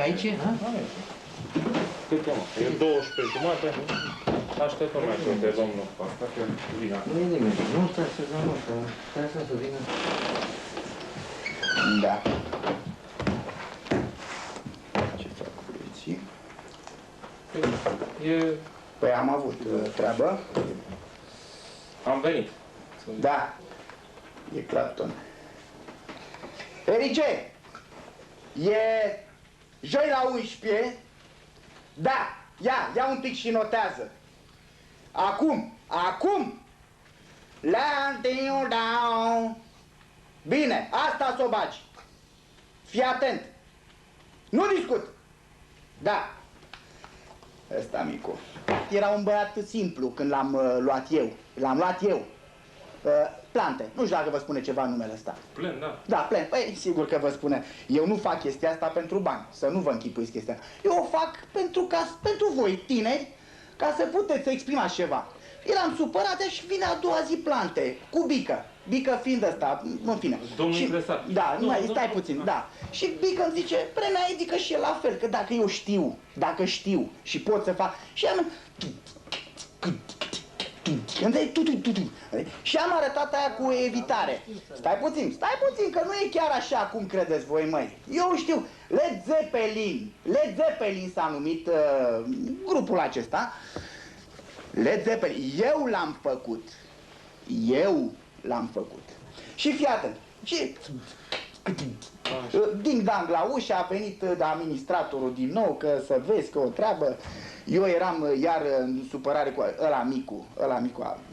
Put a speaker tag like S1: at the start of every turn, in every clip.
S1: aici?
S2: Cât e, mă? E 12 jumate. Așteptăm mai pe domnul asta, că vine.
S1: Nu e nimeni. Nu, stai să vină, stai să vină.
S3: Da. Ce fac cu băieții? Păi am avut treabă.
S2: Am venit.
S3: Da. E Clapton. Erice! E joi la 11. Da, ia un pic și notează. Acum! Bine, asta s-o bagi. Fii atent. Nu discut. Da. Ăsta micu. Era un băiat simplu când l-am luat eu. L-am luat eu. Plante. Nu știu dacă vă spune ceva numele ăsta.
S2: Plen, da.
S3: Da, plen. Păi, sigur că vă spune. Eu nu fac chestia asta pentru bani. Să nu vă închipuiți chestia asta. Eu o fac pentru voi, tineri, ca să puteți exprima ceva. Eram supărat și vine a doua zi Plante, cu Bică. Bică fiind ăsta, în fine.
S2: Domnul impresar.
S3: Da, stai puțin, da. Și Bică îmi zice, Prenea, adică și el la fel, că dacă eu știu și pot să fac... Și am... Și am arătat aia cu evitare. Stai puțin, că nu e chiar așa cum credeți voi, măi. Eu știu, Led Zeppelin s-a numit grupul acesta. Led Zeppelin, eu l-am făcut. Și fii atent. Și ding-dang la ușă, a venit administratorul din nou, că să vezi că o treabă. Eu eram iar în supărare cu ăla micu,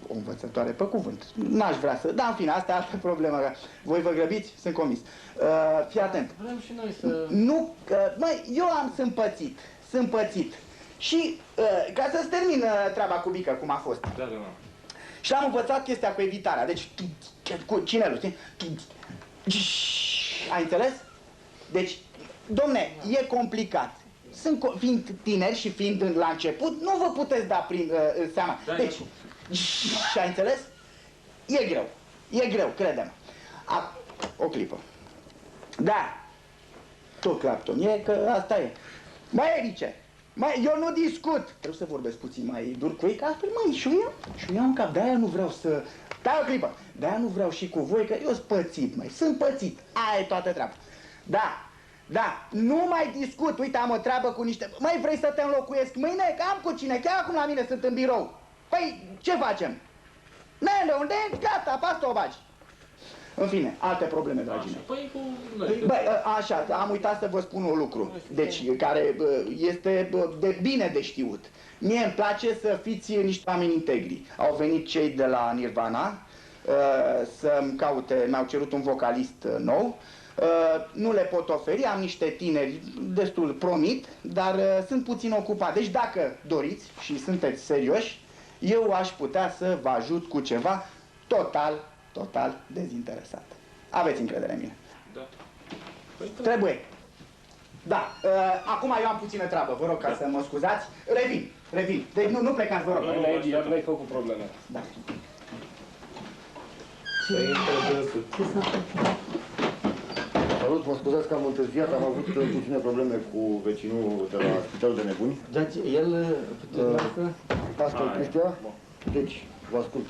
S3: o învățătoare pe cuvânt. N-aș vrea să... Dar în fine, asta e altă problemă. Voi vă grăbiți? Sunt convins. Fii atent.
S1: Vrem și noi să...
S3: Nu, măi, eu sunt pățit. Și ca să-ți termin treaba cu Bică, cum a fost.
S2: Da.
S3: Și am învățat chestia cu evitarea. Deci, cu cinelul, știi? Ai înțeles? Deci, domne, e complicat. Fiind tineri și fiind la început, nu vă puteți da prin seama. Deci, și ai înțeles? E greu, crede-mă. O clipă. Da. Tot Clapton, e că asta e. Mai Erice, eu nu discut. Trebuie să vorbesc puțin mai dur cu ei, că altfel, măi, și eu în cap. De-aia nu vreau să... Stai o clipă. De-aia nu vreau și cu voi, că eu sunt pățit, măi. Sunt pățit. Aia e toată treaba. Da, nu mai discut. Uite, am o treabă cu niște... Măi, vrei să te înlocuiesc mâine? Că am cu cine, chiar acum la mine sunt în birou. Păi, ce facem? Unde? Gata, pe asta o bagi. În fine, alte probleme, dragii mei.
S2: Păi cu noi.
S3: Băi, așa, am uitat să vă spun un lucru. Deci, care este de bine de știut. Mie îmi place să fiți niște oameni integri. Au venit cei de la Nirvana să-mi caute, mi-au cerut un vocalist nou. Nu le pot oferi, am niște tineri destul promit, dar sunt puțin ocupat. Deci dacă doriți și sunteți serioși, eu aș putea să vă ajut cu ceva total dezinteresat. Aveți încredere în mine.
S2: Da.
S3: Trebuie. Da, acum eu am puțină treabă, vă rog ca să mă scuzați. Revin. Deci nu plecați, vă rog.
S2: Iar n-ai făcut probleme.
S3: Da.
S4: Salut, mă scuzați că am întârziat, am avut puține probleme cu vecinul de la Spitalul de Nebuni.
S1: Deci, el...
S4: Asta e chestia, deci, vă ascult.